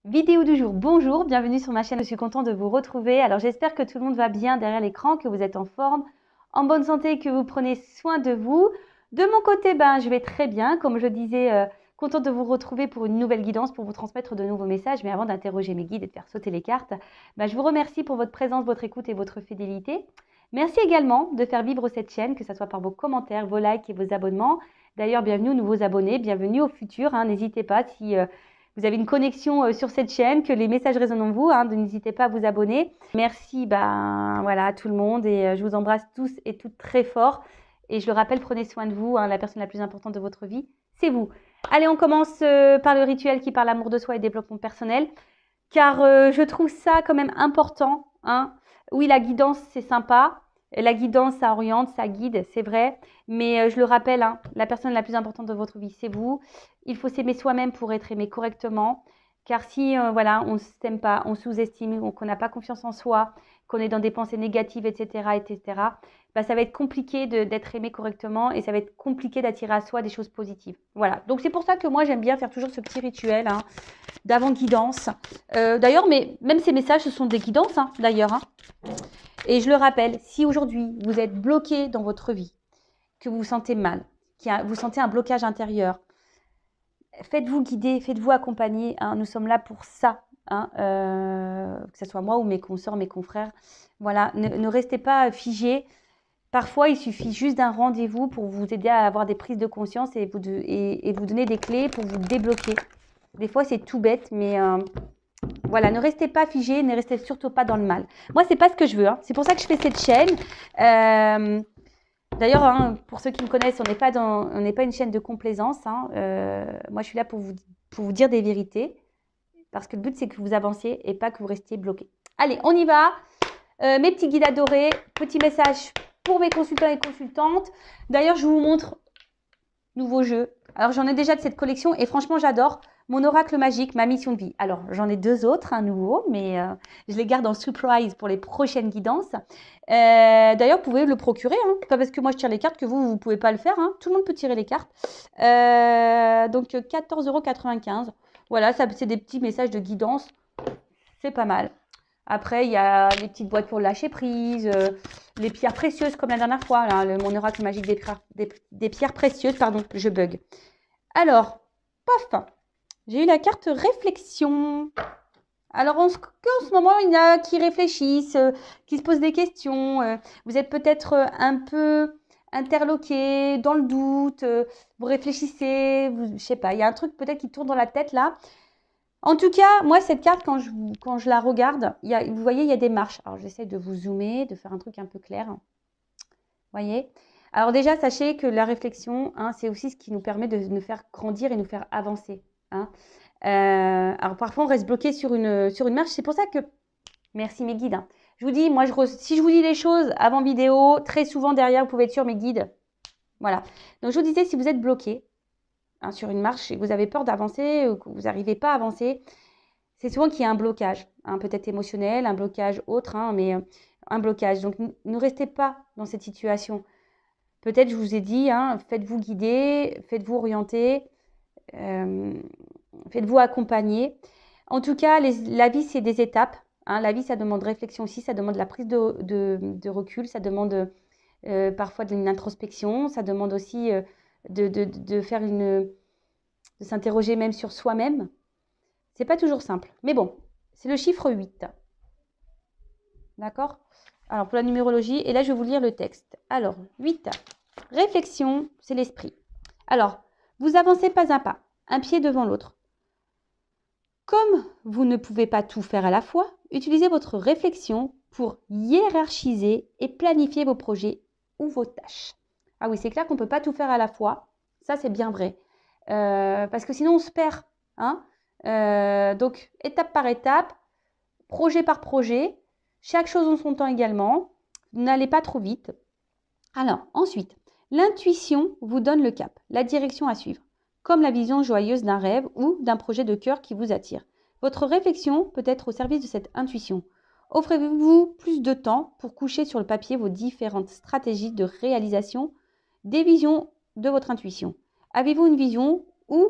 Vidéo du jour, bonjour, bienvenue sur ma chaîne, je suis contente de vous retrouver. Alors j'espère que tout le monde va bien derrière l'écran, que vous êtes en forme, en bonne santé, que vous prenez soin de vous. De mon côté, je vais très bien, comme je disais, contente de vous retrouver pour une nouvelle guidance, pour vous transmettre de nouveaux messages. Mais avant d'interroger mes guides et de faire sauter les cartes, je vous remercie pour votre présence, votre écoute et votre fidélité. Merci également de faire vivre cette chaîne, que ce soit par vos commentaires, vos likes et vos abonnements. D'ailleurs, bienvenue aux nouveaux abonnés, bienvenue aux futurs, n'hésitez pas si... vous avez une connexion sur cette chaîne, que les messages résonnent en vous, n'hésitez pas à vous abonner. Merci voilà, à tout le monde et je vous embrasse tous et toutes très fort. Et je le rappelle, prenez soin de vous, la personne la plus importante de votre vie, c'est vous. Allez, on commence par le rituel qui parle amour de soi et développement personnel, car je trouve ça quand même important. Oui, la guidance, c'est sympa. La guidance, ça oriente, ça guide, c'est vrai. Mais je le rappelle, la personne la plus importante de votre vie, c'est vous. Il faut s'aimer soi-même pour être aimé correctement. Car si voilà, on ne s'aime pas, on sous-estime, qu'on n'a pas confiance en soi, qu'on est dans des pensées négatives, etc., ça va être compliqué d'être aimé correctement et ça va être compliqué d'attirer à soi des choses positives. Voilà. Donc c'est pour ça que moi, j'aime bien faire toujours ce petit rituel d'avant-guidance. D'ailleurs, mais même ces messages, ce sont des guidances, d'ailleurs. Et je le rappelle, si aujourd'hui, vous êtes bloqué dans votre vie, que vous vous sentez mal, que vous sentez un blocage intérieur, faites-vous guider, faites-vous accompagner. Nous sommes là pour ça. Que ce soit moi ou mes consorts, mes confrères. Voilà, ne restez pas figés. Parfois, il suffit juste d'un rendez-vous pour vous aider à avoir des prises de conscience et vous donner des clés pour vous débloquer. Des fois, c'est tout bête, mais voilà, ne restez pas figés, ne restez surtout pas dans le mal. Moi, c'est pas ce que je veux. C'est pour ça que je fais cette chaîne. D'ailleurs, pour ceux qui me connaissent, on n'est pas une chaîne de complaisance. Moi, je suis là pour vous dire des vérités. Parce que le but, c'est que vous avanciez et pas que vous restiez bloqué. Allez, on y va. Mes petits guides adorés, petit message pour mes consultants et consultantes. D'ailleurs, je vous montre nouveau jeu. Alors, j'en ai déjà de cette collection et franchement, j'adore. Mon oracle magique, ma mission de vie. Alors, j'en ai deux autres, un nouveau, mais je les garde en surprise pour les prochaines guidances. D'ailleurs, vous pouvez le procurer. Pas parce que moi, je tire les cartes que vous ne pouvez pas le faire. Tout le monde peut tirer les cartes. Donc, 14,95 €. Voilà, ça, c'est des petits messages de guidance. C'est pas mal. Après, il y a les petites boîtes pour lâcher prise, les pierres précieuses comme la dernière fois. Mon oracle magique des pierres précieuses. Pardon, je bug. Alors, paf, j'ai eu la carte réflexion. Alors, en ce moment, il y en a qui réfléchissent, qui se posent des questions. Vous êtes peut-être un peu interloqué, dans le doute. Vous réfléchissez, je sais pas, il y a un truc peut-être qui tourne dans la tête là. En tout cas, moi, cette carte, quand je la regarde, vous voyez, il y a des marches. Alors, j'essaie de vous zoomer, de faire un truc un peu clair. Vous voyez? Alors déjà, sachez que la réflexion, c'est aussi ce qui nous permet de nous faire grandir et nous faire avancer. Alors parfois, on reste bloqué sur une marche. C'est pour ça que, merci mes guides. Je vous dis, moi, si je vous dis les choses avant vidéo, très souvent derrière, vous pouvez être sur mes guides. Voilà. Donc, je vous disais, si vous êtes bloqué sur une marche et que vous avez peur d'avancer ou que vous n'arrivez pas à avancer, c'est souvent qu'il y a un blocage, peut-être émotionnel, un blocage autre, mais un blocage. Donc, ne restez pas dans cette situation. Peut-être, je vous ai dit, faites-vous guider, faites-vous orienter, faites-vous accompagner. En tout cas, la vie, c'est des étapes. La vie, ça demande réflexion aussi, ça demande la prise de recul, ça demande parfois de une introspection, ça demande aussi de faire de s'interroger même sur soi-même. C'est pas toujours simple. Mais bon, c'est le chiffre 8. D'accord? Alors, pour la numérologie, et là, je vais vous lire le texte. Alors, 8. Réflexion, c'est l'esprit. Alors, vous avancez pas à pas, un pied devant l'autre. Comme vous ne pouvez pas tout faire à la fois, utilisez votre réflexion pour hiérarchiser et planifier vos projets ou vos tâches. Ah oui, c'est clair qu'on ne peut pas tout faire à la fois. Ça, c'est bien vrai. Parce que sinon, on se perd. Donc, étape par étape, projet par projet, chaque chose en son temps également. N'allez pas trop vite. Alors, ensuite, l'intuition vous donne le cap, la direction à suivre, comme la vision joyeuse d'un rêve ou d'un projet de cœur qui vous attire. Votre réflexion peut être au service de cette intuition. Offrez-vous plus de temps pour coucher sur le papier vos différentes stratégies de réalisation des visions de votre intuition. Avez-vous une vision ou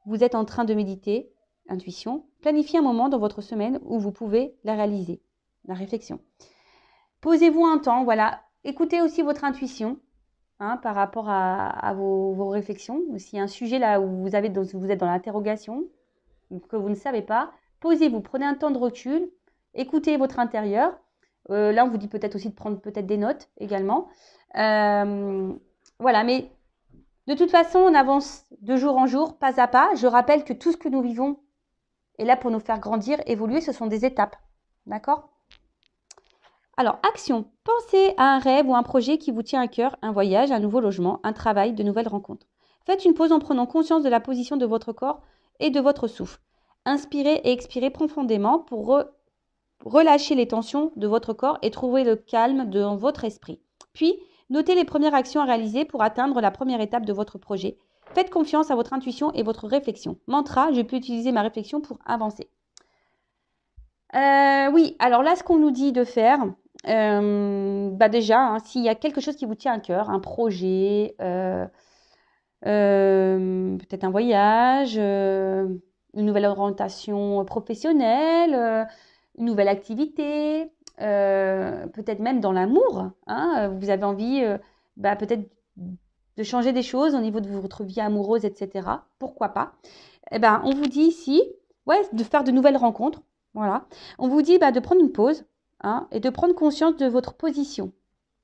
vous êtes en train de méditer intuition, planifiez un moment dans votre semaine où vous pouvez la réaliser, la réflexion. Posez-vous un temps, voilà. Écoutez aussi votre intuition par rapport à vos réflexions. S'il y a un sujet là où vous êtes dans l'interrogation, que vous ne savez pas, posez-vous, prenez un temps de recul, écoutez votre intérieur. Là, on vous dit peut-être aussi de prendre peut-être des notes également. Voilà, mais de toute façon, on avance de jour en jour, pas à pas. Je rappelle que tout ce que nous vivons est là pour nous faire grandir, évoluer. Ce sont des étapes. D'accord ? Alors, action. Pensez à un rêve ou un projet qui vous tient à cœur, un voyage, un nouveau logement, un travail, de nouvelles rencontres. Faites une pause en prenant conscience de la position de votre corps et de votre souffle. Inspirez et expirez profondément pour relâcher les tensions de votre corps et trouver le calme dans votre esprit. Puis, notez les premières actions à réaliser pour atteindre la première étape de votre projet. Faites confiance à votre intuition et votre réflexion. Mantra, je peux utiliser ma réflexion pour avancer. Oui, alors là, ce qu'on nous dit de faire, déjà, s'il y a quelque chose qui vous tient à cœur, un projet, peut-être un voyage, une nouvelle orientation professionnelle, une nouvelle activité, peut-être même dans l'amour, vous avez envie peut-être de changer des choses au niveau de votre vie amoureuse, etc. Pourquoi pas? On vous dit ici, de faire de nouvelles rencontres. Voilà. On vous dit de prendre une pause et de prendre conscience de votre position,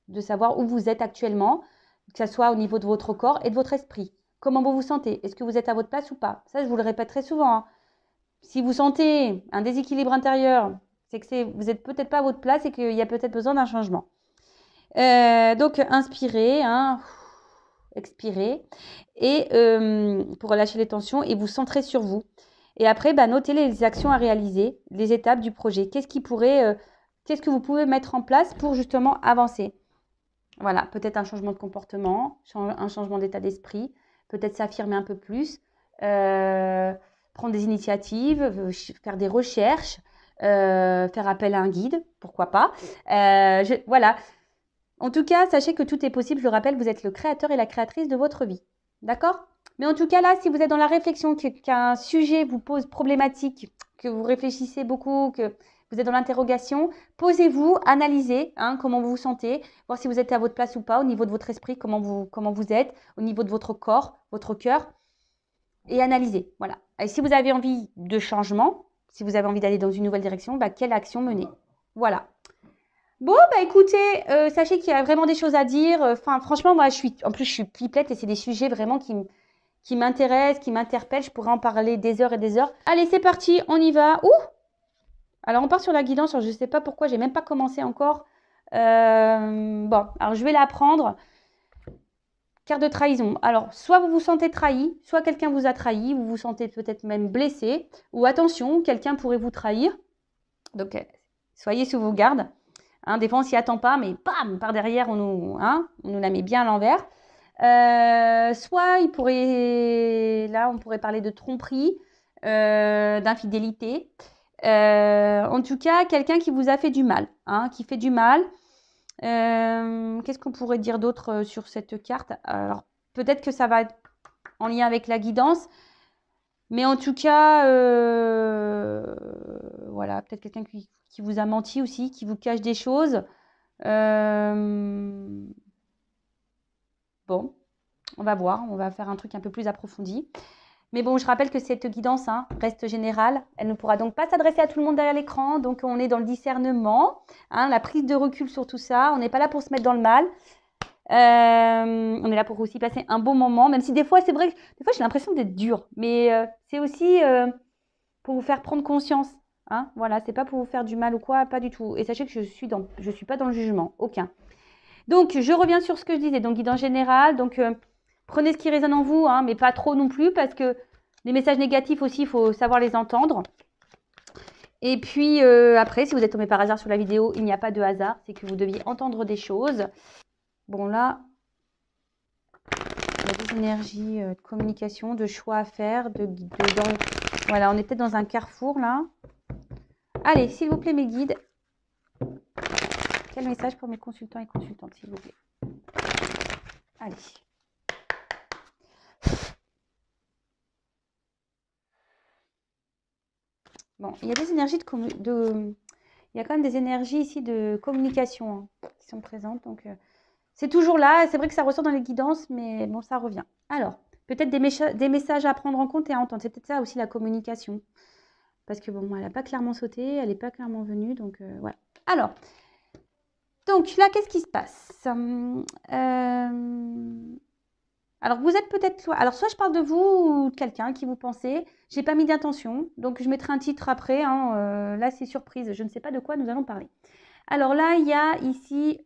de savoir où vous êtes actuellement, que ce soit au niveau de votre corps et de votre esprit. Comment vous vous sentez? Est-ce que vous êtes à votre place ou pas? Ça, je vous le répète très souvent. Si vous sentez un déséquilibre intérieur, c'est que vous n'êtes peut-être pas à votre place et qu'il y a peut-être besoin d'un changement. Donc, inspirez, expirez, et pour relâcher les tensions et vous centrer sur vous. Et après, notez les actions à réaliser, les étapes du projet. Qu'est-ce que vous pouvez mettre en place pour justement avancer? Voilà, peut-être un changement de comportement, un changement d'état d'esprit, peut-être s'affirmer un peu plus, prendre des initiatives, faire des recherches, faire appel à un guide, pourquoi pas. Voilà. En tout cas, sachez que tout est possible. Je le rappelle, vous êtes le créateur et la créatrice de votre vie. D'accord? Mais en tout cas, là, si vous êtes dans la réflexion, qu'un sujet vous pose problématique, que vous réfléchissez beaucoup, que vous êtes dans l'interrogation, posez-vous, analysez comment vous vous sentez, voir si vous êtes à votre place ou pas, au niveau de votre esprit, comment vous êtes, au niveau de votre corps, votre cœur, et analysez. Voilà. Et si vous avez envie de changement, si vous avez envie d'aller dans une nouvelle direction, quelle action mener? Voilà. Bon, écoutez, sachez qu'il y a vraiment des choses à dire. Franchement, moi, je suis pipelette et c'est des sujets vraiment qui m'intéressent, qui m'interpellent. Je pourrais en parler des heures et des heures. Allez, c'est parti, on y va. Ouh! Alors, on part sur la guidance. Je ne sais pas pourquoi, j'ai même pas commencé encore. Alors je vais la prendre. Carte de trahison. Alors, soit vous vous sentez trahi, soit quelqu'un vous a trahi, vous vous sentez peut-être même blessé. Ou attention, quelqu'un pourrait vous trahir. Donc, soyez sous vos gardes. Des fois, on s'y attend pas, mais bam, par derrière, on nous la met bien à l'envers. Soit on pourrait parler de tromperie, d'infidélité. En tout cas, quelqu'un qui vous a fait du mal, qui fait du mal. Qu'est-ce qu'on pourrait dire d'autre sur cette carte? Alors, peut-être que ça va être en lien avec la guidance. Mais en tout cas, voilà, peut-être quelqu'un qui vous a menti aussi, qui vous cache des choses. Bon, on va voir, on va faire un truc un peu plus approfondi. Mais bon, je rappelle que cette guidance reste générale. Elle ne pourra donc pas s'adresser à tout le monde derrière l'écran. Donc, on est dans le discernement, la prise de recul sur tout ça. On n'est pas là pour se mettre dans le mal. On est là pour aussi passer un bon moment, même si des fois, c'est vrai que des fois, j'ai l'impression d'être dure. Mais c'est aussi pour vous faire prendre conscience. Voilà, c'est pas pour vous faire du mal ou quoi, pas du tout. Et sachez que je suis pas dans le jugement, aucun. Donc, je reviens sur ce que je disais. Donc, guidance générale. Donc, prenez ce qui résonne en vous, mais pas trop non plus, parce que les messages négatifs aussi, il faut savoir les entendre. Et puis, après, si vous êtes tombé par hasard sur la vidéo, il n'y a pas de hasard. C'est que vous deviez entendre des choses. Bon, là, il y a des énergies de communication, de choix à faire. Voilà, on est peut-être dans un carrefour, là. Allez, s'il vous plaît, mes guides. Quel message pour mes consultants et consultantes, s'il vous plaît? Allez. Bon, il y a des énergies il y a quand même des énergies ici de communication qui sont présentes. Donc, c'est toujours là. C'est vrai que ça ressort dans les guidances, mais bon, ça revient. Alors, peut-être des messages à prendre en compte et à entendre. C'est peut-être ça aussi la communication. Parce que bon, elle n'a pas clairement sauté, elle n'est pas clairement venue. Donc, voilà. Alors, donc là, qu'est-ce qui se passe Alors, vous êtes peut-être... Alors, soit je parle de vous ou de quelqu'un qui vous pensez. Je n'ai pas mis d'intention, donc je mettrai un titre après. Hein, là, c'est surprise. Je ne sais pas de quoi nous allons parler. Alors là, il y a ici...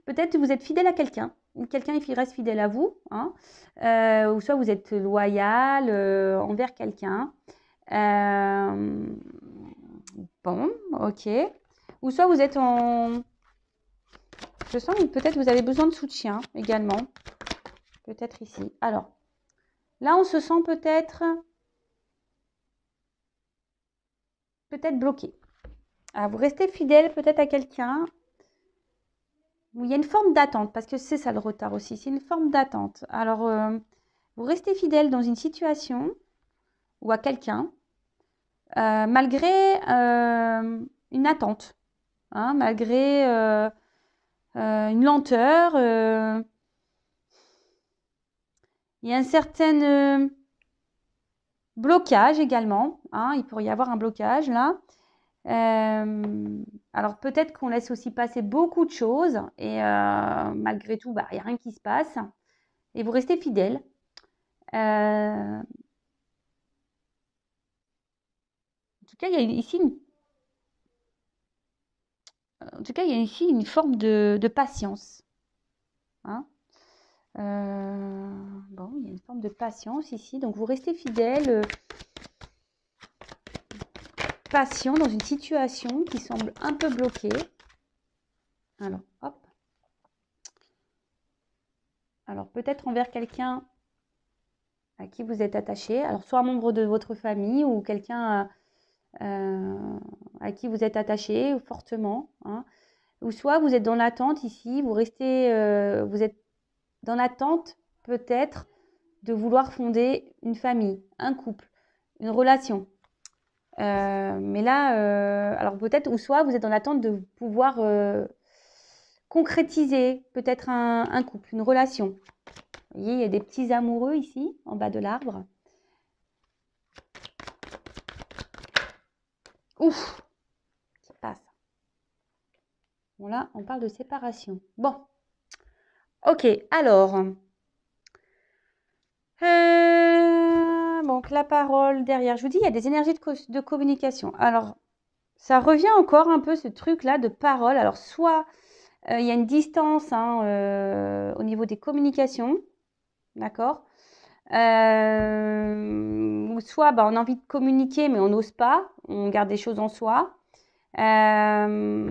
peut-être que vous êtes fidèle à quelqu'un. Ou quelqu'un il reste fidèle à vous. Hein, ou soit vous êtes loyal envers quelqu'un. Bon, ok. Ou soit vous êtes en... Je sens que peut-être vous avez besoin de soutien également. Peut-être ici. Alors, là, on se sent peut-être bloqué. Alors, vous restez fidèle peut-être à quelqu'un où il y a une forme d'attente, parce que c'est ça le retard aussi, c'est une forme d'attente. Alors, vous restez fidèle dans une situation ou à quelqu'un, malgré une attente, hein, malgré une lenteur. Il y a un certain blocage également. Hein, il pourrait y avoir un blocage là. Alors peut-être qu'on laisse aussi passer beaucoup de choses et malgré tout, il n'y a rien qui se passe. Et vous restez fidèle. En tout cas, il y a ici une forme de patience. Hein. Bon, il y a une forme de patience ici. Donc vous restez fidèle, patient dans une situation qui semble un peu bloquée. Alors, hop. Alors peut-être envers quelqu'un à qui vous êtes attaché. Alors soit un membre de votre famille ou quelqu'un à qui vous êtes attaché fortement. Hein. Ou soit vous êtes dans l'attente ici, vous êtes dans l'attente peut-être de vouloir fonder une famille, un couple, une relation. Mais là, alors peut-être, ou soit vous êtes dans l'attente de pouvoir concrétiser peut-être un couple, une relation. Vous voyez, il y a des petits amoureux ici, en bas de l'arbre. Ouf, qui passe. Bon là, on parle de séparation. Bon, ok, alors. Donc la parole derrière. Je vous dis, il y a des énergies de communication. Alors, ça revient encore un peu ce truc-là de parole. Alors, soit il y a une distance au niveau des communications, d'accord, ou soit on a envie de communiquer, mais on n'ose pas, on garde des choses en soi. En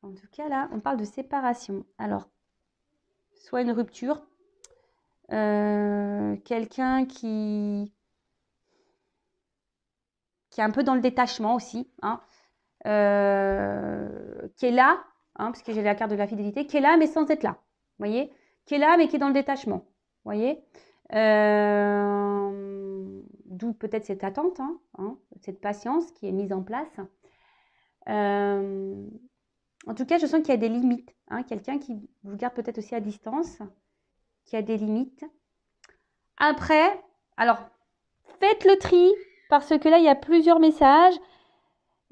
tout cas, là, on parle de séparation. Alors, soit une rupture, quelqu'un qui est un peu dans le détachement aussi, hein, qui est là, hein, parce que j'ai la carte de la fidélité, qui est là mais sans être là, vous voyez, qui est là mais qui est dans le détachement, vous voyez, d'où peut-être cette attente, cette patience qui est mise en place. En tout cas, je sens qu'il y a des limites, hein, quelqu'un qui vous garde peut-être aussi à distance, qui a des limites. Après, alors, faites le tri, parce que là, il y a plusieurs messages.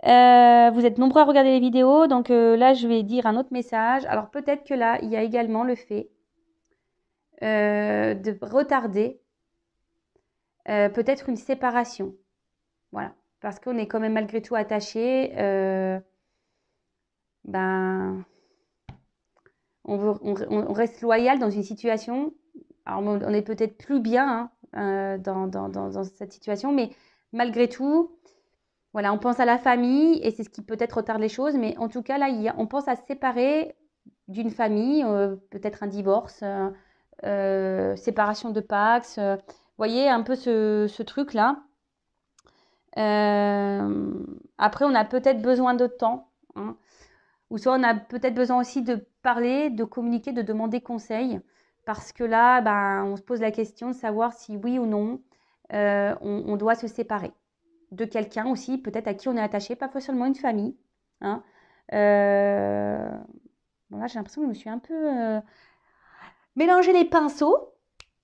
Vous êtes nombreux à regarder les vidéos, donc là, je vais dire un autre message. Alors, peut-être que là, il y a également le fait de retarder peut-être une séparation. Voilà. Parce qu'on est quand même malgré tout attaché. On reste loyal dans une situation. Alors, on est peut-être plus bien dans cette situation, mais malgré tout, voilà, on pense à la famille et c'est ce qui peut-être retarde les choses. Mais en tout cas, là, on pense à se séparer d'une famille, peut-être un divorce, séparation de Pax. Vous voyez un peu ce truc-là. Après, on a peut-être besoin de temps. Hein. Ou soit on a peut-être besoin aussi de parler, de communiquer, de demander conseil parce que là, ben, on se pose la question de savoir si oui ou non, on doit se séparer de quelqu'un aussi, peut-être à qui on est attaché, pas forcément une famille. Hein. Bon, là, j'ai l'impression que je me suis un peu mélangé les pinceaux.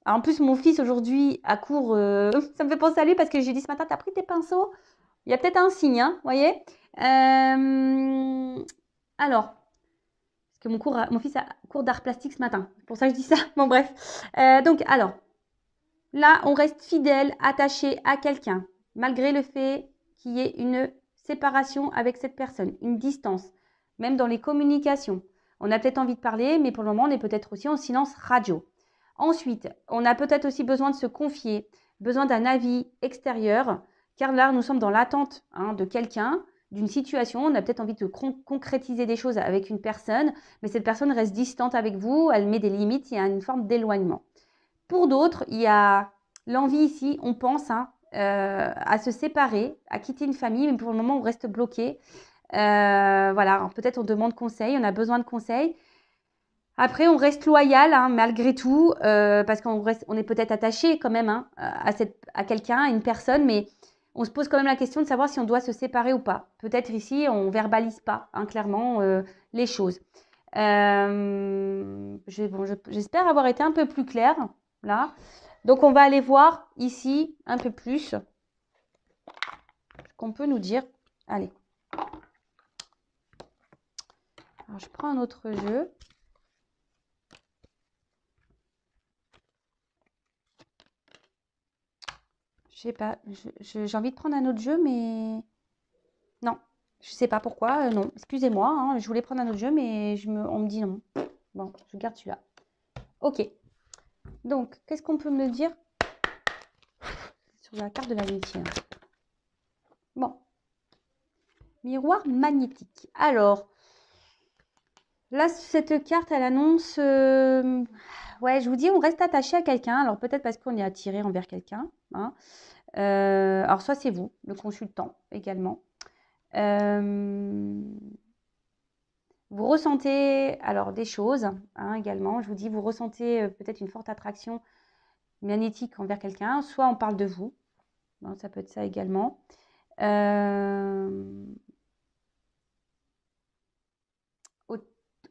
Alors, en plus, mon fils aujourd'hui à court, ça me fait penser à lui parce que j'ai dit ce matin, t'as pris tes pinceaux? Il y a peut-être un signe, hein, vous voyez. Alors, parce que mon fils a cours d'art plastique ce matin. C'est pour ça que je dis ça. Bon, bref. Donc, alors, là, on reste fidèle, attaché à quelqu'un, malgré le fait qu'il y ait une séparation avec cette personne, une distance, même dans les communications. On a peut-être envie de parler, mais pour le moment, on est peut-être aussi en silence radio. Ensuite, on a peut-être aussi besoin de se confier, besoin d'un avis extérieur, car là, nous sommes dans l'attente de quelqu'un, d'une situation. On a peut-être envie de concrétiser des choses avec une personne, mais cette personne reste distante avec vous, elle met des limites, il y a une forme d'éloignement. Pour d'autres, il y a l'envie ici, on pense à se séparer, à quitter une famille, mais pour le moment, on reste bloqué. Voilà, peut-être on demande conseil, on a besoin de conseils. Après, on reste loyal malgré tout, parce qu'on est peut-être attaché quand même à quelqu'un, à une personne, mais on se pose quand même la question de savoir si on doit se séparer ou pas. Peut-être ici, on ne verbalise pas clairement les choses. J'espère avoir été un peu plus claire là. Donc, on va aller voir ici un peu plus ce qu'on peut nous dire. Allez. Alors, je prends un autre jeu. Je sais pas, j'ai envie de prendre un autre jeu, mais non, je sais pas pourquoi, non, excusez-moi, je voulais prendre un autre jeu, mais on me dit non. Bon, je garde celui-là. Ok, donc, qu'est-ce qu'on peut me dire sur la carte de l'amitié? Bon, miroir magnétique. Alors, là, cette carte, elle annonce... ouais, je vous dis, on reste attaché à quelqu'un. Alors, peut-être parce qu'on est attiré envers quelqu'un. Alors, soit c'est vous, le consultant également. Vous ressentez alors des choses également. Je vous dis, vous ressentez peut-être une forte attraction magnétique envers quelqu'un. Soit on parle de vous. Ça peut être ça également.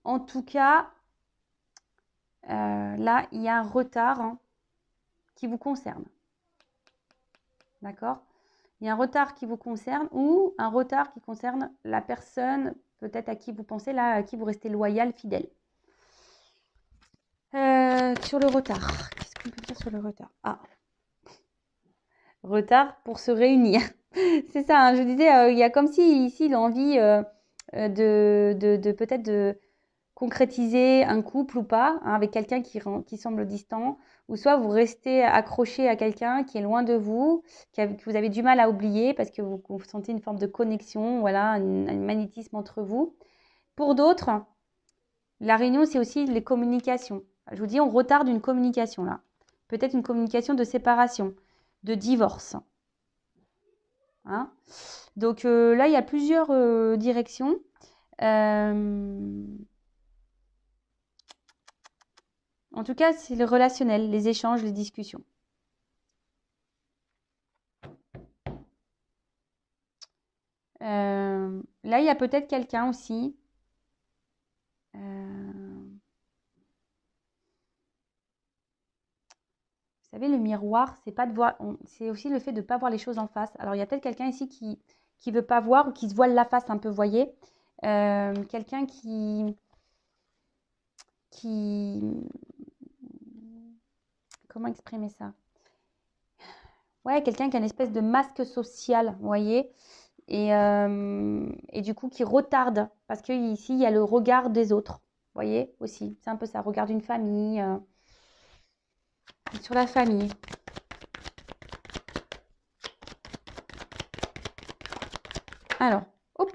En tout cas, là, il y a un retard qui vous concerne. D'accord? Il y a un retard qui vous concerne ou un retard qui concerne la personne peut-être à qui vous pensez, là, à qui vous restez loyal, fidèle. Sur le retard, qu'est-ce qu'on peut dire sur le retard? Retard pour se réunir. C'est ça, je disais, il y a comme si ici l'envie de peut-être de concrétiser un couple ou pas, avec quelqu'un qui semble distant, ou soit vous restez accroché à quelqu'un qui est loin de vous, que vous avez du mal à oublier parce que vous sentez une forme de connexion, voilà, un magnétisme entre vous. Pour d'autres, la réunion, c'est aussi les communications. Je vous dis, on retarde une communication là. Peut-être une communication de séparation, de divorce. Donc là, il y a plusieurs directions. En tout cas, c'est le relationnel, les échanges, les discussions. Là, il y a peut-être quelqu'un aussi. Vous savez, le miroir, c'est pas de voir, c'est aussi le fait de ne pas voir les choses en face. Alors, il y a peut-être quelqu'un ici qui ne veut pas voir ou qui se voile la face un peu, vous voyez. Quelqu'un qui... Comment exprimer ça? Ouais, quelqu'un qui a une espèce de masque social, vous voyez. Et du coup, qui retarde. Parce que ici, il y a le regard des autres. Vous voyez aussi. C'est un peu ça. Regard d'une famille. Sur la famille. Alors, hop.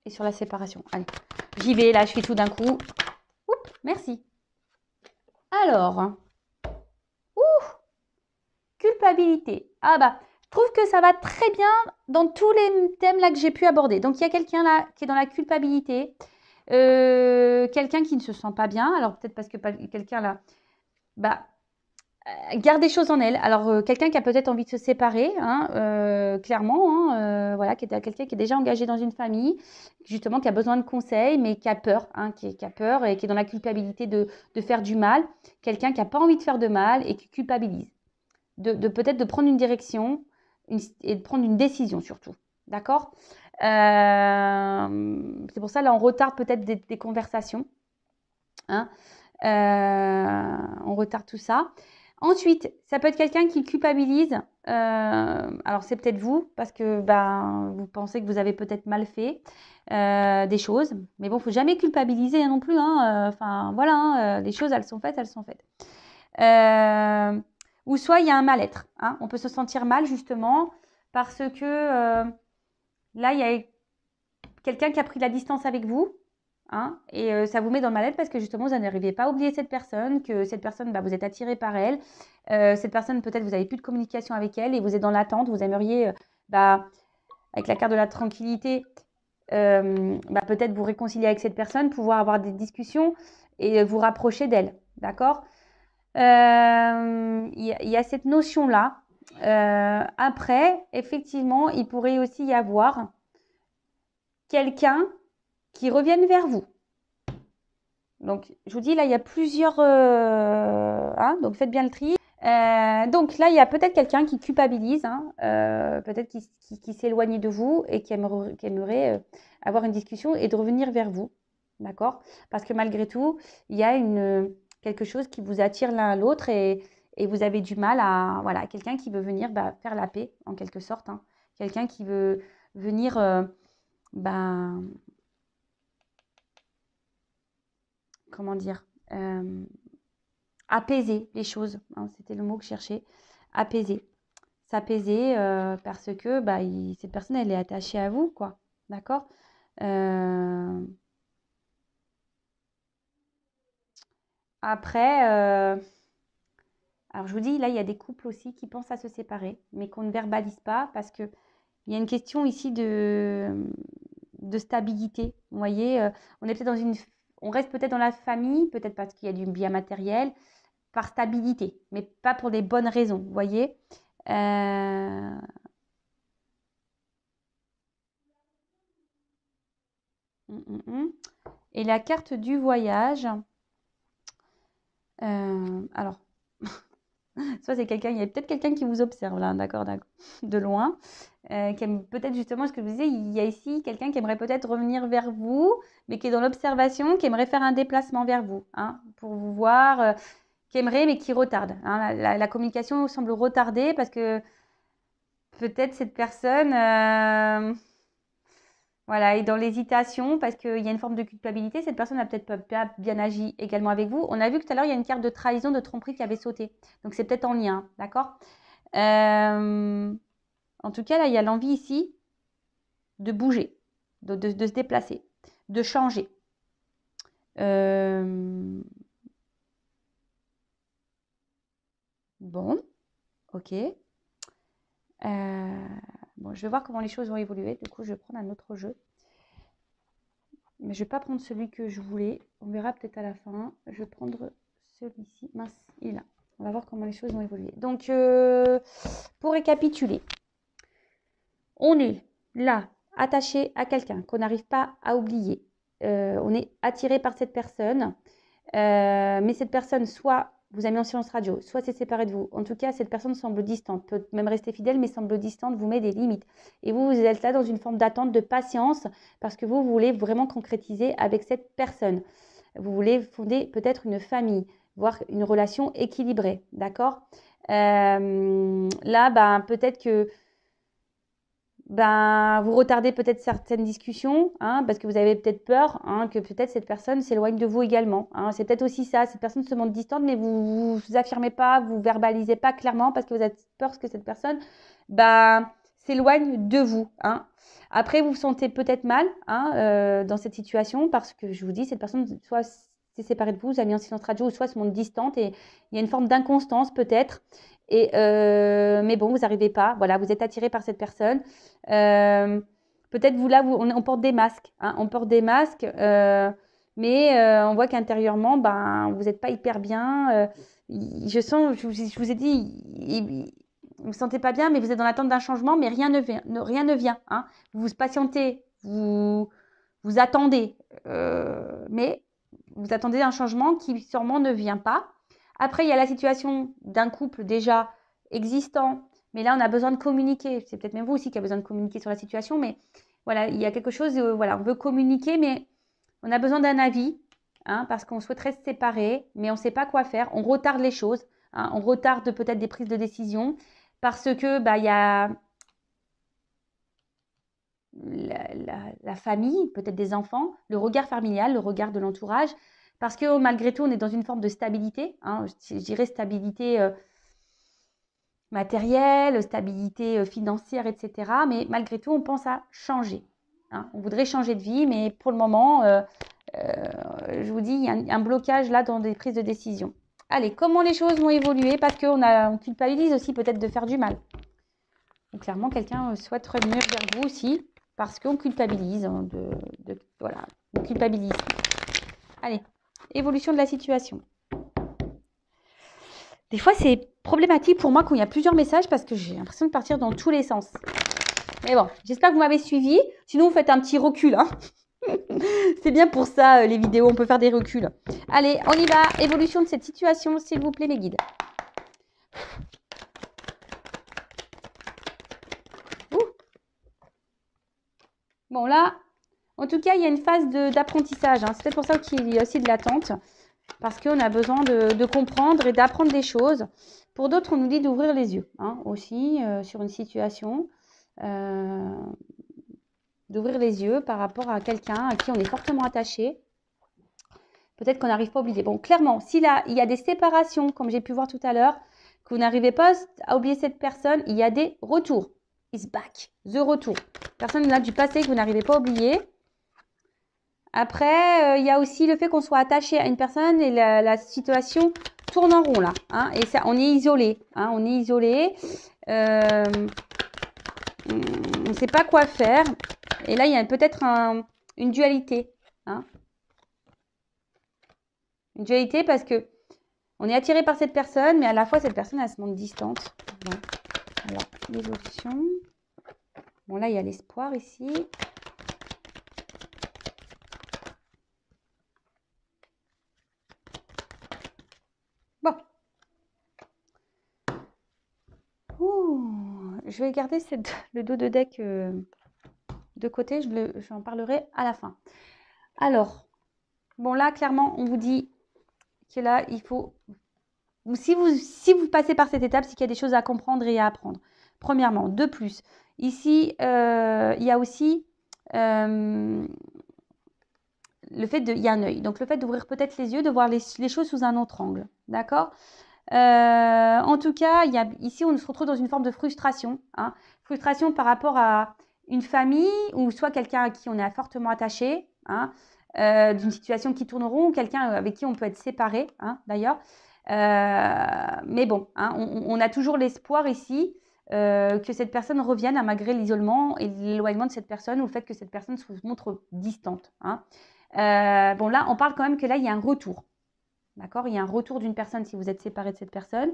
Et sur la séparation. Allez, j'y vais. Là, je fais tout d'un coup. Oups, merci. Alors. Culpabilité. Ah bah, je trouve que ça va très bien dans tous les thèmes là que j'ai pu aborder. Donc, il y a quelqu'un là qui est dans la culpabilité. Quelqu'un qui ne se sent pas bien, alors peut-être parce que quelqu'un là, bah, garde des choses en elle. Alors, quelqu'un qui a peut-être envie de se séparer, hein, clairement, hein, voilà, quelqu'un qui est déjà engagé dans une famille, justement, qui a besoin de conseils, mais qui a peur, hein, qui a peur et qui est dans la culpabilité de faire du mal. Quelqu'un qui n'a pas envie de faire de mal et qui culpabilise. Peut-être de prendre une direction et de prendre une décision surtout. D'accord. C'est pour ça, là, on retarde peut-être des conversations. Hein. On retarde tout ça. Ensuite, ça peut être quelqu'un qui culpabilise. Alors, c'est peut-être vous, parce que vous pensez que vous avez peut-être mal fait des choses. Mais bon, il ne faut jamais culpabiliser non plus. Hein. Enfin, voilà, hein, les choses, elles sont faites, elles sont faites. Ou soit, il y a un mal-être. Hein. On peut se sentir mal, justement, parce que là, il y a quelqu'un qui a pris de la distance avec vous. Hein, et ça vous met dans le mal-être parce que justement, vous n'arrivez pas à oublier cette personne, que cette personne, vous êtes attiré par elle. Cette personne, peut-être, vous n'avez plus de communication avec elle et vous êtes dans l'attente. Vous aimeriez, avec la carte de la tranquillité, peut-être vous réconcilier avec cette personne, pouvoir avoir des discussions et vous rapprocher d'elle. D'accord. Il y a cette notion-là. Après, effectivement, il pourrait aussi y avoir quelqu'un qui revienne vers vous. Donc, je vous dis, là, il y a plusieurs... donc, faites bien le tri. Donc, là, il y a peut-être quelqu'un qui culpabilise, hein, peut-être qui s'éloigne de vous et qui aimerait avoir une discussion et de revenir vers vous. D'accord. Parce que malgré tout, il y a quelque chose qui vous attire l'un à l'autre et vous avez du mal à... Voilà, quelqu'un qui veut venir faire la paix, en quelque sorte. Hein. Quelqu'un qui veut venir... comment dire, apaiser les choses. Hein, c'était le mot que je cherchais. Apaiser. S'apaiser parce que cette personne, elle est attachée à vous, quoi. D'accord. Après, alors je vous dis, là, il y a des couples aussi qui pensent à se séparer, mais qu'on ne verbalise pas parce qu'il y a une question ici de stabilité. Vous voyez, on reste peut-être dans la famille, peut-être parce qu'il y a du bien matériel, par stabilité, mais pas pour des bonnes raisons, vous voyez. Et la carte du voyage, alors, soit c'est quelqu'un, il y a peut-être quelqu'un qui vous observe là, d'accord, de loin, qui aime peut-être justement ce que je vous disais, il y a ici quelqu'un qui aimerait peut-être revenir vers vous, mais qui est dans l'observation, qui aimerait faire un déplacement vers vous, hein, pour vous voir, qui aimerait mais qui retarde. Hein. La communication semble retardée parce que peut-être cette personne est dans l'hésitation parce qu'il y a une forme de culpabilité. Cette personne n'a peut-être pas bien agi également avec vous. On a vu que tout à l'heure, il y a une carte de trahison, de tromperie qui avait sauté. Donc, c'est peut-être en lien, d'accord. En tout cas, là, il y a l'envie ici de bouger, de se déplacer, de changer. Bon, ok. Bon, je vais voir comment les choses vont évoluer. Du coup, je vais prendre un autre jeu. Mais je ne vais pas prendre celui que je voulais. On verra peut-être à la fin. Je vais prendre celui-ci. Mince, il est là. On va voir comment les choses vont évoluer. Donc, pour récapituler, on est là, attaché à quelqu'un qu'on n'arrive pas à oublier. On est attiré par cette personne. Mais cette personne, soit vous avez mis en silence radio, soit c'est séparé de vous. En tout cas, cette personne semble distante, peut même rester fidèle, mais semble distante, vous met des limites. Et vous êtes là dans une forme d'attente, de patience, parce que vous voulez vraiment concrétiser avec cette personne. Vous voulez fonder peut-être une famille, voire une relation équilibrée, d'accord. Là, peut-être que vous retardez peut-être certaines discussions, hein, parce que vous avez peut-être peur, hein, que peut-être cette personne s'éloigne de vous également. Hein. C'est peut-être aussi ça, cette personne se montre distante, mais vous affirmez pas, vous verbalisez pas clairement parce que vous avez peur que cette personne s'éloigne de vous. Hein. Après, vous vous sentez peut-être mal dans cette situation parce que je vous dis, cette personne soit s'est séparée de vous, vous avez mis en silence radio, ou soit se montre distante et il y a une forme d'inconstance peut-être. Mais bon, vous n'arrivez pas. Voilà, vous êtes attiré par cette personne. Peut-être Peut-être vous là, on porte des masques, hein, on porte des masques, mais on voit qu'intérieurement, ben, vous n'êtes pas hyper bien. Je sens, je vous ai dit, vous ne vous sentez pas bien, mais vous êtes dans l'attente d'un changement, mais rien ne vient. Rien ne vient, hein. Vous vous patientez, vous attendez, mais vous attendez un changement qui sûrement ne vient pas. Après, il y a la situation d'un couple déjà existant, mais là, on a besoin de communiquer. C'est peut-être même vous aussi qui avez besoin de communiquer sur la situation, mais voilà, il y a quelque chose, voilà, on veut communiquer, mais on a besoin d'un avis, hein, parce qu'on souhaiterait se séparer, mais on ne sait pas quoi faire. On retarde les choses, hein, on retarde peut-être des prises de décision, parce que bah, il y a la famille, peut-être des enfants, le regard familial, le regard de l'entourage, parce que malgré tout, on est dans une forme de stabilité, hein, je dirais stabilité matérielle, stabilité financière, etc. Mais malgré tout, on pense à changer, hein. On voudrait changer de vie, mais pour le moment, je vous dis, il y a un blocage là dans des prises de décision. Allez, comment les choses vont évoluer? Parce qu'on culpabilise aussi peut-être de faire du mal. Donc, clairement, quelqu'un souhaite revenir vers vous aussi parce qu'on culpabilise. Hein, voilà, on culpabilise. Allez, évolution de la situation. Des fois, c'est problématique pour moi quand il y a plusieurs messages parce que j'ai l'impression de partir dans tous les sens. Mais bon, j'espère que vous m'avez suivi. Sinon, vous faites un petit recul. Hein. C'est bien pour ça, les vidéos, on peut faire des reculs. Allez, on y va. Évolution de cette situation, s'il vous plaît, mes guides. Bon, là, en tout cas, il y a une phase d'apprentissage. Hein. C'est peut-être pour ça qu'il y a aussi de l'attente. Parce qu'on a besoin de comprendre et d'apprendre des choses. Pour d'autres, on nous dit d'ouvrir les yeux. Hein, aussi, sur une situation. D'ouvrir les yeux par rapport à quelqu'un à qui on est fortement attaché. Peut-être qu'on n'arrive pas à oublier. Bon, clairement, si là, il y a des séparations, comme j'ai pu voir tout à l'heure, que vous n'arrivez pas à oublier cette personne, il y a des retours. Is back. The retour. Personne là du passé que vous n'arrivez pas à oublier. Après, il y a aussi le fait qu'on soit attaché à une personne et la situation tourne en rond là. Hein, et ça, on est isolé. Hein, on est isolé. On ne sait pas quoi faire. Et là, il y a peut-être une dualité. Hein. Une dualité parce que on est attiré par cette personne, mais à la fois, cette personne, elle se montre distante. Bon. Alors, l'évolution. Bon, là, il y a l'espoir ici. Bon. Ouh, je vais garder le dos de deck de côté. J'en parlerai à la fin. Alors, bon, là, clairement, on vous dit que là, il faut... Si vous passez par cette étape, c'est qu'il y a des choses à comprendre et à apprendre. Premièrement. De plus, ici, il y a aussi le fait il y a un œil. Donc, le fait d'ouvrir peut-être les yeux, de voir les choses sous un autre angle. D'accord ? En tout cas, ici, on se retrouve dans une forme de frustration. Hein. Frustration par rapport à une famille ou soit quelqu'un à qui on est fortement attaché, hein, d'une situation qui tourne rond ou quelqu'un avec qui on peut être séparé, hein, d'ailleurs. Mais bon, hein, on a toujours l'espoir ici que cette personne revienne malgré l'isolement et l'éloignement de cette personne ou le fait que cette personne se montre distante. Hein. Bon, là, on parle quand même que là, il y a un retour. D'accord ? Il y a un retour d'une personne si vous êtes séparé de cette personne.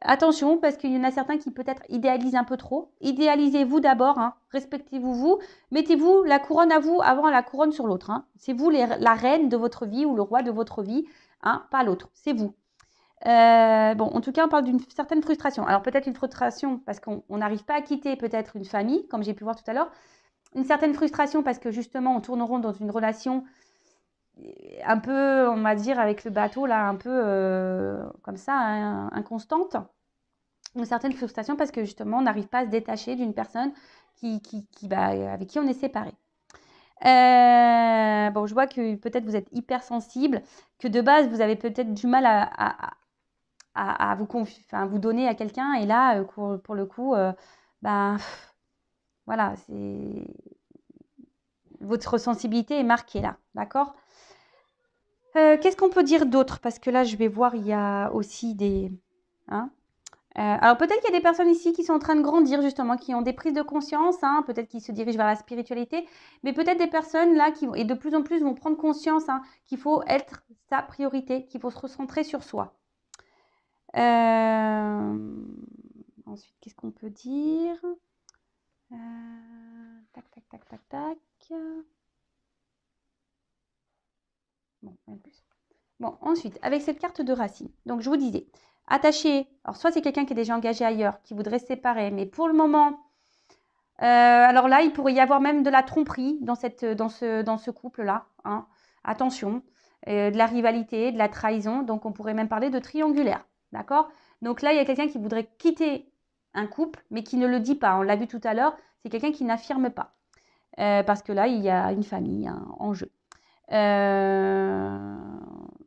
Attention, parce qu'il y en a certains qui peut-être idéalisent un peu trop. Idéalisez-vous d'abord, hein. Respectez-vous vous. Mettez-vous la couronne à vous avant la couronne sur l'autre. Hein. C'est vous la reine de votre vie ou le roi de votre vie, hein, pas l'autre. C'est vous. Bon, en tout cas, on parle d'une certaine frustration. Alors peut-être une frustration parce qu'on n'arrive pas à quitter peut-être une famille, comme j'ai pu voir tout à l'heure. Une certaine frustration parce que justement, on tourne rond dans une relation un peu, on va dire, avec le bateau, là, un peu comme ça, hein, inconstante. Une certaine frustration parce que justement, on n'arrive pas à se détacher d'une personne avec qui on est séparé. Bon, je vois que peut-être vous êtes hypersensible, que de base, vous avez peut-être du mal à vous donner à quelqu'un. Et là, pour le coup, voilà, votre sensibilité est marquée là, d'accord ? Qu'est-ce qu'on peut dire d'autre? Parce que là, je vais voir, il y a aussi des... Hein, Alors peut-être qu'il y a des personnes ici qui sont en train de grandir justement, qui ont des prises de conscience, hein, peut-être qu'ils se dirigent vers la spiritualité, mais peut-être des personnes là qui et de plus en plus vont prendre conscience hein, qu'il faut être sa priorité, qu'il faut se recentrer sur soi. Ensuite, qu'est-ce qu'on peut dire? Tac, tac, tac, tac, tac. Bon, rien de plus. Bon, ensuite, avec cette carte de racine, donc je vous disais, attaché, alors soit c'est quelqu'un qui est déjà engagé ailleurs, qui voudrait se séparer, mais pour le moment, alors là, il pourrait y avoir même de la tromperie dans ce couple-là. Hein. Attention, de la rivalité, de la trahison, donc on pourrait même parler de triangulaire. D'accord? Donc là, il y a quelqu'un qui voudrait quitter un couple, mais qui ne le dit pas. On l'a vu tout à l'heure, c'est quelqu'un qui n'affirme pas. Parce que là, il y a une famille hein, en jeu.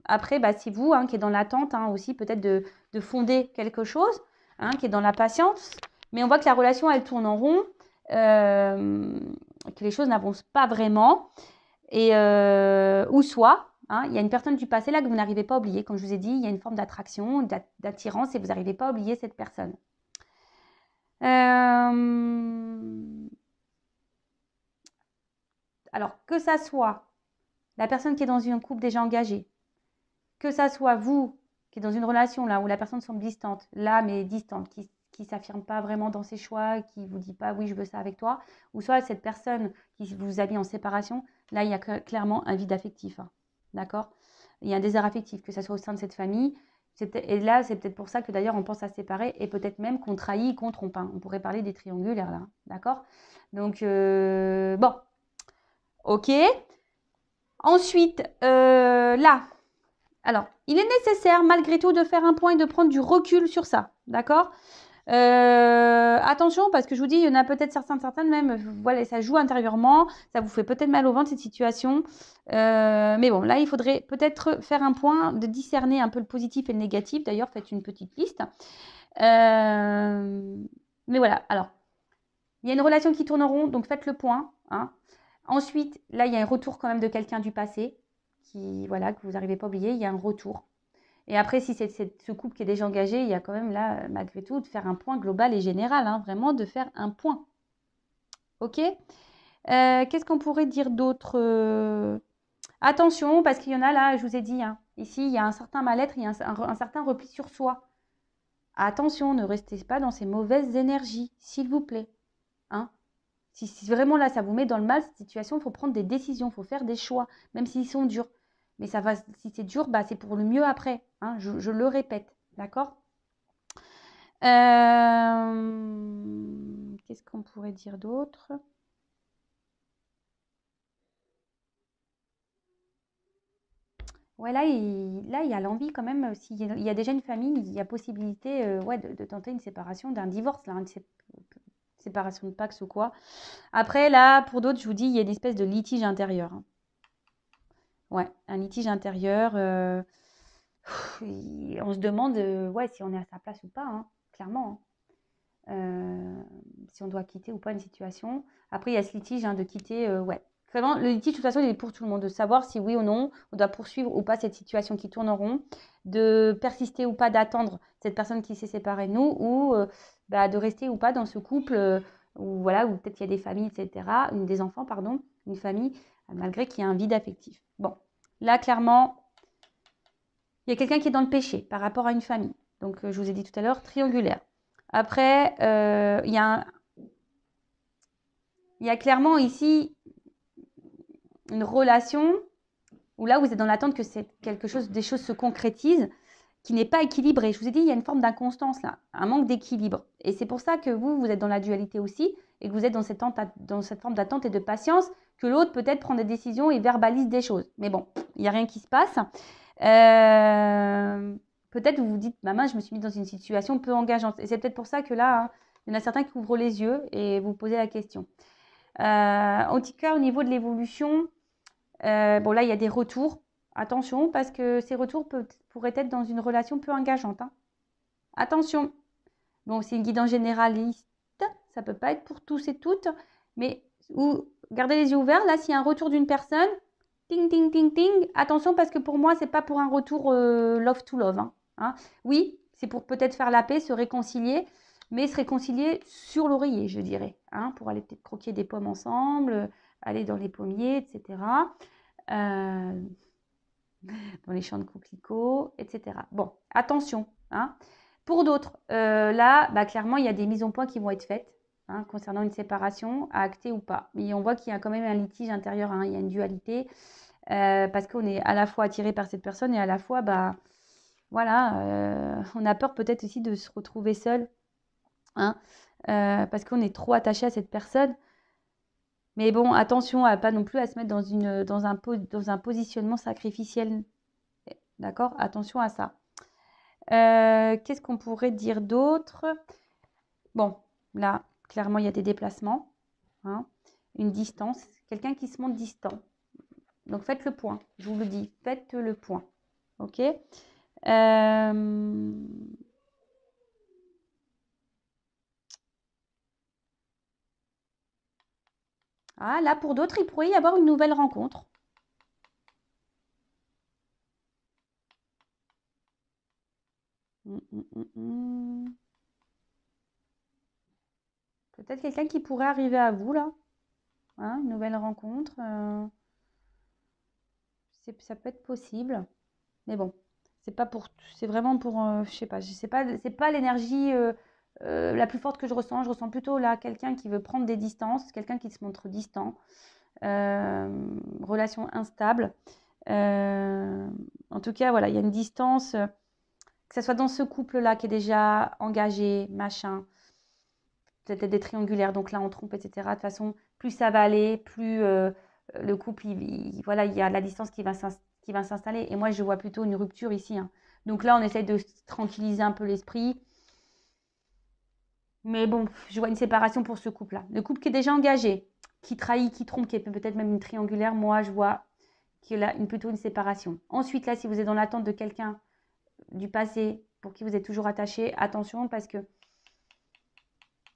Après, bah, c'est vous hein, qui est dans l'attente hein, aussi peut-être de fonder quelque chose, hein, qui est dans la patience. Mais on voit que la relation, elle tourne en rond, que les choses n'avancent pas vraiment. Et ou soit, hein, il y a une personne du passé là que vous n'arrivez pas à oublier. Comme je vous ai dit, il y a une forme d'attraction, d'attirance et vous n'arrivez pas à oublier cette personne. Alors, que ça soit la personne qui est dans un couple déjà engagé, que ça soit vous qui est dans une relation là où la personne semble distante, là mais distante, qui ne s'affirme pas vraiment dans ses choix, qui ne vous dit pas oui je veux ça avec toi, ou soit cette personne qui vous a mis en séparation, là il y a clairement un vide affectif. Hein. D'accord? Il y a un désert affectif, que ça soit au sein de cette famille. Et là, c'est peut-être pour ça que d'ailleurs on pense à se séparer et peut-être même qu'on trahit, qu'on trompe. Hein. On pourrait parler des triangulaires là. D'accord? Donc, bon. Ok. Ensuite, là, alors, il est nécessaire malgré tout de faire un point et de prendre du recul sur ça, d'accord? Attention, parce que je vous dis, il y en a peut-être certaines même, voilà, ça joue intérieurement, ça vous fait peut-être mal au ventre cette situation. Mais bon, là, il faudrait peut-être faire un point, de discerner un peu le positif et le négatif. D'ailleurs, faites une petite liste. Mais voilà, alors, il y a une relation qui tourne en rond, donc faites le point. Hein. Ensuite, là, il y a un retour quand même de quelqu'un du passé, voilà, que vous n'arrivez pas à oublier, il y a un retour. Et après, si c'est ce couple qui est déjà engagé, il y a quand même là, malgré tout, de faire un point global et général, hein, vraiment de faire un point. Ok? Qu'est-ce qu'on pourrait dire d'autre? Attention, parce qu'il y en a là, je vous ai dit, hein, ici, il y a un certain mal-être, il y a un certain repli sur soi. Attention, ne restez pas dans ces mauvaises énergies, s'il vous plaît. Hein? Si vraiment là, ça vous met dans le mal, cette situation, il faut prendre des décisions, il faut faire des choix, même s'ils sont durs. Mais ça va, si c'est dur, bah, c'est pour le mieux après. Hein, je le répète. D'accord? Qu'est-ce qu'on pourrait dire d'autre? Ouais, là, il y a l'envie quand même. S'il y a déjà une famille, il y a possibilité ouais, de tenter une séparation, d'un divorce, là, une séparation de Pax ou quoi. Après, là, pour d'autres, je vous dis, il y a une espèce de litige intérieur. Hein. Ouais, un litige intérieur. On se demande ouais, si on est à sa place ou pas, hein, clairement. Hein. Si on doit quitter ou pas une situation. Après, il y a ce litige hein, de quitter. Ouais. Vraiment, le litige, de toute façon, il est pour tout le monde. De savoir si oui ou non, on doit poursuivre ou pas cette situation qui tourne en rond. De persister ou pas, d'attendre cette personne qui s'est séparée de nous. Ou bah, de rester ou pas dans ce couple où, voilà, où peut-être il y a des familles, etc. Des enfants, pardon. Une famille, malgré qu'il y ait un vide affectif. Bon. Là, clairement, il y a quelqu'un qui est dans le péché par rapport à une famille. Donc, je vous ai dit tout à l'heure, triangulaire. Après, il y a clairement ici une relation où là, vous êtes dans l'attente que des choses se concrétisent, qui n'est pas équilibrée. Je vous ai dit, il y a une forme d'inconstance là, un manque d'équilibre. Et c'est pour ça que vous êtes dans la dualité aussi, et que vous êtes dans cette forme d'attente et de patience, que l'autre peut-être prend des décisions et verbalise des choses. Mais bon, il n'y a rien qui se passe. Peut-être vous vous dites, maman, je me suis mise dans une situation peu engageante. Et c'est peut-être pour ça que là, hein, il y en a certains qui ouvrent les yeux et vous posez la question. En tout cas, au niveau de l'évolution, bon là, il y a des retours. Attention, parce que ces retours pourraient être dans une relation peu engageante. Hein. Attention. Bon, c'est une guidance généraliste. Ça ne peut pas être pour tous et toutes. Mais gardez les yeux ouverts. Là, s'il y a un retour d'une personne, ting, ting, ting, ting. Attention, parce que pour moi, ce n'est pas pour un retour love to love. Hein. Hein. Oui, c'est pour peut-être faire la paix, se réconcilier, mais se réconcilier sur l'oreiller, je dirais, hein, pour aller peut-être croquer des pommes ensemble, aller dans les pommiers, etc. Euh, dans les champs de coquelicots, etc. Bon, attention, hein. Pour d'autres, là, bah, clairement, il y a des mises au point qui vont être faites, hein, concernant une séparation, à acter ou pas. Mais on voit qu'il y a quand même un litige intérieur, hein, il y a une dualité, parce qu'on est à la fois attiré par cette personne et à la fois, bah, voilà, on a peur peut-être aussi de se retrouver seul, hein, parce qu'on est trop attaché à cette personne. Mais bon, attention à pas non plus à se mettre dans un positionnement sacrificiel. D'accord? Attention à ça. Qu'est-ce qu'on pourrait dire d'autre? Bon, là, clairement, il y a des déplacements, hein, une distance, quelqu'un qui se montre distant. Donc, faites le point, je vous le dis, faites le point. OK? Ah, là, pour d'autres, il pourrait y avoir une nouvelle rencontre. Peut-être quelqu'un qui pourrait arriver à vous, là. Hein, une nouvelle rencontre. Ça peut être possible. Mais bon, c'est vraiment pour, je sais pas, c'est pas l'énergie la plus forte que je ressens. Je ressens plutôt là quelqu'un qui veut prendre des distances, quelqu'un qui se montre distant, relation instable. En tout cas, voilà, il y a une distance, que ce soit dans ce couple-là qui est déjà engagé, machin, peut-être des triangulaires, donc là on trompe, etc. De toute façon, plus ça va aller, plus le couple, voilà, il y a la distance qui va s'installer. Et moi, je vois plutôt une rupture ici, hein. Donc là, on essaye de tranquilliser un peu l'esprit. Mais bon, je vois une séparation pour ce couple-là. Le couple qui est déjà engagé, qui trahit, qui trompe, qui est peut-être même une triangulaire, moi, je vois qu'il y a plutôt une séparation. Ensuite, là, si vous êtes dans l'attente de quelqu'un du passé pour qui vous êtes toujours attaché, attention parce que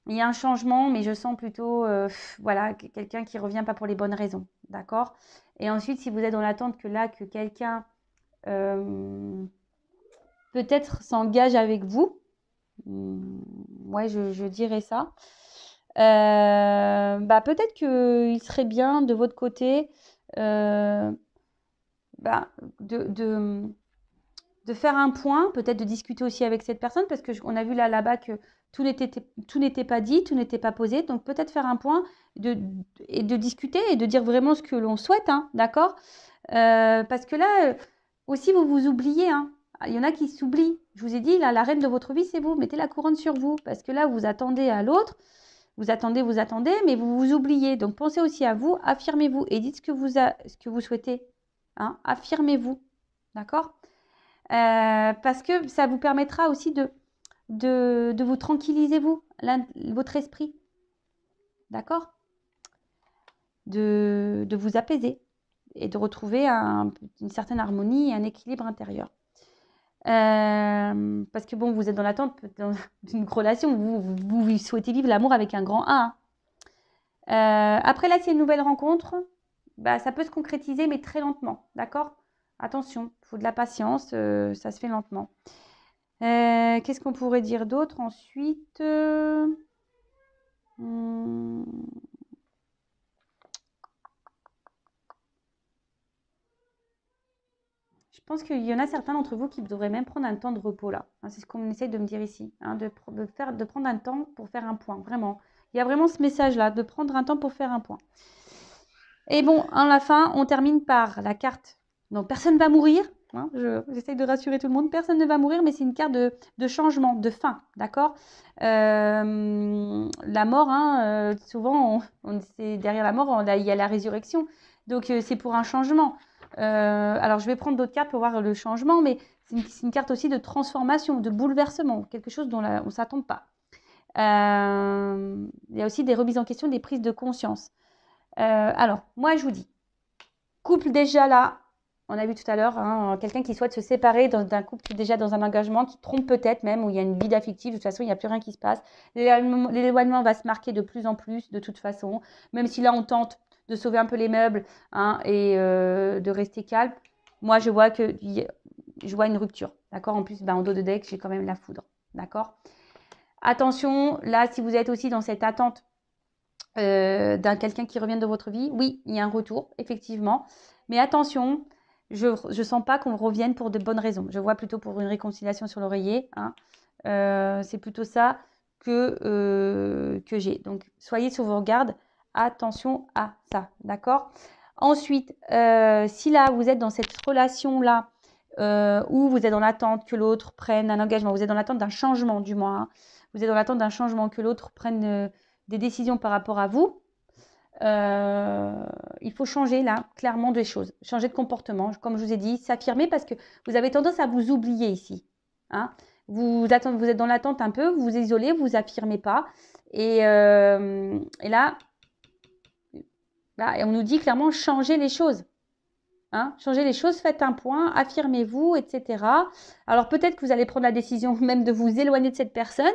il y a un changement, mais je sens plutôt voilà, quelqu'un qui ne revient pas pour les bonnes raisons. D'accord? Et ensuite, si vous êtes dans l'attente que quelqu'un peut-être s'engage avec vous, ouais, je dirais ça. Bah, peut-être qu'il serait bien de votre côté bah, de faire un point, peut-être de discuter aussi avec cette personne, parce qu'on a vu là-bas que tout n'était pas dit, tout n'était pas posé. Donc peut-être faire un point et de discuter et de dire vraiment ce que l'on souhaite, hein, d'accord? Parce que là, aussi, vous vous oubliez, hein. Il y en a qui s'oublient. Je vous ai dit, là, la reine de votre vie, c'est vous. Mettez la couronne sur vous. Parce que là, vous attendez à l'autre. Vous attendez, mais vous vous oubliez. Donc pensez aussi à vous, affirmez-vous et dites ce que vous souhaitez, hein. Affirmez-vous, d'accord? Parce que ça vous permettra aussi de vous tranquilliser, votre esprit, d'accord? De vous apaiser et de retrouver une certaine harmonie et un équilibre intérieur. Parce que bon, vous êtes dans l'attente d'une relation, vous souhaitez vivre l'amour avec un grand A, hein. Après là, s'il y a une nouvelle rencontre, bah, ça peut se concrétiser, mais très lentement, d'accord? Attention, il faut de la patience, ça se fait lentement. Qu'est-ce qu'on pourrait dire d'autre ensuite? Je pense qu'il y en a certains d'entre vous qui devraient même prendre un temps de repos là, hein, c'est ce qu'on essaye de me dire ici, hein, de prendre un temps pour faire un point, vraiment. Il y a vraiment ce message-là, de prendre un temps pour faire un point. Et bon, à la fin, on termine par la carte. Donc, personne ne va mourir. Hein, j'essaye de rassurer tout le monde. Personne ne va mourir, mais c'est une carte de changement, de fin. D'accord? La mort, hein, souvent, c'est derrière la mort, il y a la résurrection. Donc, c'est pour un changement. Alors, je vais prendre d'autres cartes pour voir le changement, mais c'est une carte aussi de transformation, de bouleversement, quelque chose dont on ne s'attend pas. Il y a aussi des remises en question, des prises de conscience. Alors, moi, je vous dis, couple déjà là, on a vu tout à l'heure, hein, quelqu'un qui souhaite se séparer d'un couple qui est déjà dans un engagement, qui trompe peut-être même, où il y a une vide affective, de toute façon, il n'y a plus rien qui se passe. L'éloignement va se marquer de plus en plus, de toute façon, même si là, on tente de sauver un peu les meubles, hein, et de rester calme. Moi, je vois une rupture. D'accord? En plus, en dos de deck, j'ai quand même la foudre. D'accord? Attention, là, si vous êtes aussi dans cette attente d'un quelqu'un qui revient de votre vie, oui, il y a un retour, effectivement. Mais attention, je ne sens pas qu'on revienne pour de bonnes raisons. Je vois plutôt pour une réconciliation sur l'oreiller. Hein. C'est plutôt ça que j'ai. Donc, soyez sur vos gardes. Attention à ça. D'accord? Ensuite, si là, vous êtes dans cette relation-là, où vous êtes dans l'attente que l'autre prenne un engagement, vous êtes dans l'attente d'un changement, du moins. Hein. Vous êtes dans l'attente d'un changement, que l'autre prenne des décisions par rapport à vous. Il faut changer là, clairement, des choses. Changer de comportement, comme je vous ai dit, s'affirmer parce que vous avez tendance à vous oublier ici. Hein. Vous êtes dans l'attente un peu, vous vous isolez, vous affirmez pas. Et là, on nous dit clairement changer les choses. Hein, changez les choses, faites un point, affirmez-vous, etc. Alors peut-être que vous allez prendre la décision même de vous éloigner de cette personne,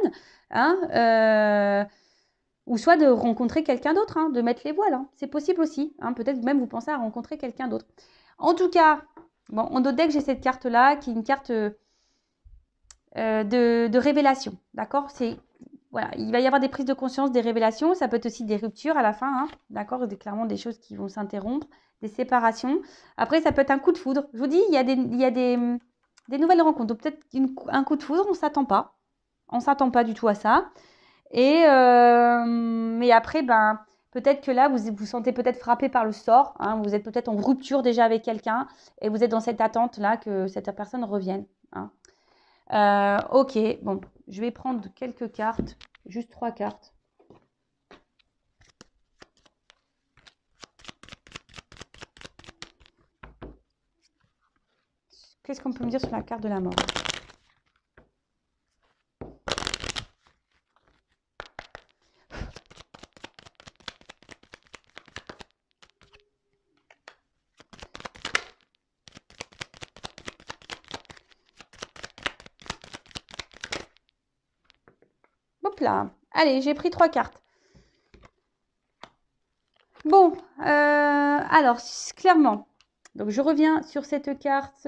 hein, ou soit de rencontrer quelqu'un d'autre, hein, de mettre les voiles. Hein. C'est possible aussi. Hein, peut-être même vous pensez à rencontrer quelqu'un d'autre. En tout cas, bon, en dos de deck, j'ai cette carte-là qui est une carte de révélation. D'accord? Voilà, il va y avoir des prises de conscience, des révélations. Ça peut être aussi des ruptures à la fin. Hein, d'accord? Clairement des choses qui vont s'interrompre, des séparations. Après, ça peut être un coup de foudre. Je vous dis, il y a des nouvelles rencontres. Donc peut-être un coup de foudre, on ne s'attend pas. On ne s'attend pas du tout à ça. Mais après, peut-être que là, vous vous sentez peut-être frappé par le sort. Hein, vous êtes peut-être en rupture déjà avec quelqu'un et vous êtes dans cette attente-là que cette personne revienne. Hein. Ok, bon, je vais prendre quelques cartes, juste 3 cartes. Qu'est-ce qu'on peut me dire sur la carte de la mort ? Hop là. Allez, j'ai pris 3 cartes. Bon, alors, clairement, donc je reviens sur cette carte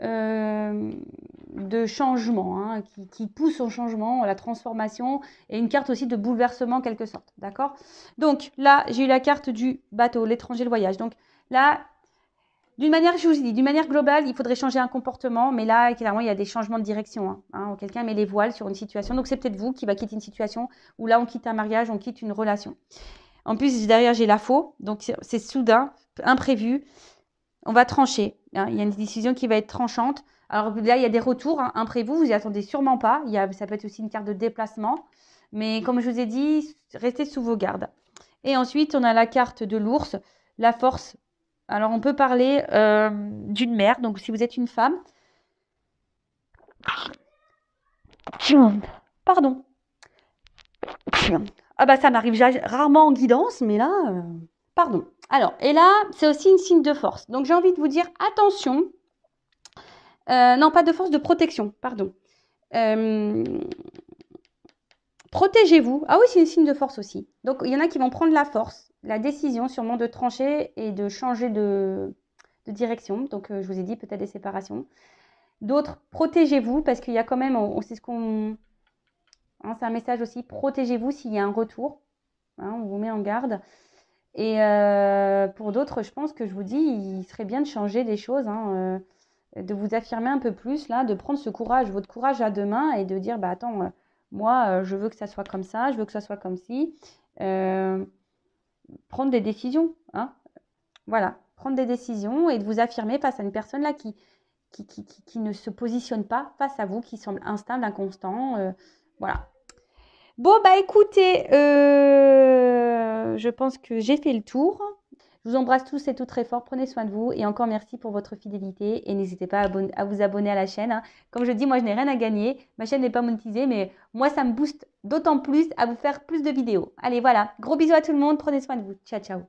de changement, hein, qui pousse au changement, à la transformation, et une carte aussi de bouleversement en quelque sorte, d'accord? Donc là, j'ai eu la carte du bateau, l'étranger, le voyage. Donc là, d'une manière, je vous ai dit, d'une manière globale, il faudrait changer un comportement, mais là, clairement, il y a des changements de direction. Hein, quelqu'un met les voiles sur une situation, donc c'est peut-être vous qui va quitter une situation où là, on quitte un mariage, on quitte une relation. En plus, derrière, j'ai la faux, donc c'est soudain, imprévu. On va trancher. Hein, il y a une décision qui va être tranchante. Alors là, il y a des retours imprévus, vous n'y attendez sûrement pas. Ça peut être aussi une carte de déplacement. Mais comme je vous ai dit, restez sous vos gardes. Et ensuite, on a la carte de l'ours, la force. Alors, on peut parler d'une mère. Donc, si vous êtes une femme. Pardon. Ah ça m'arrive rarement en guidance, mais là, pardon. Alors, et là, c'est aussi une signe de force. Donc, j'ai envie de vous dire, attention. Non, pas de force, de protection, pardon. Protégez-vous. Ah oui, c'est une signe de force aussi. Donc, il y en a qui vont prendre la force, la décision sûrement de trancher et de changer de direction. Donc, je vous ai dit peut-être des séparations. D'autres, protégez-vous parce qu'il y a quand même, c'est ce qu'on... Hein, c'est un message aussi, protégez-vous s'il y a un retour. Hein, on vous met en garde. Et pour d'autres, je pense que je vous dis, il serait bien de changer des choses, hein, de vous affirmer un peu plus, là, de prendre ce courage, votre courage à deux mains et de dire, attends, moi, je veux que ça soit comme ça, je veux que ça soit comme ci. Prendre des décisions, hein. Voilà, prendre des décisions et de vous affirmer face à une personne là qui ne se positionne pas face à vous, qui semble instable, inconstant. Voilà. Bon, écoutez, je pense que j'ai fait le tour. Je vous embrasse tous et toutes très fort. Prenez soin de vous. Et encore merci pour votre fidélité. Et n'hésitez pas à vous abonner à la chaîne. Hein. Comme je dis, moi, je n'ai rien à gagner. Ma chaîne n'est pas monétisée, mais moi, ça me booste d'autant plus à vous faire plus de vidéos. Allez, voilà. Gros bisous à tout le monde. Prenez soin de vous. Ciao, ciao.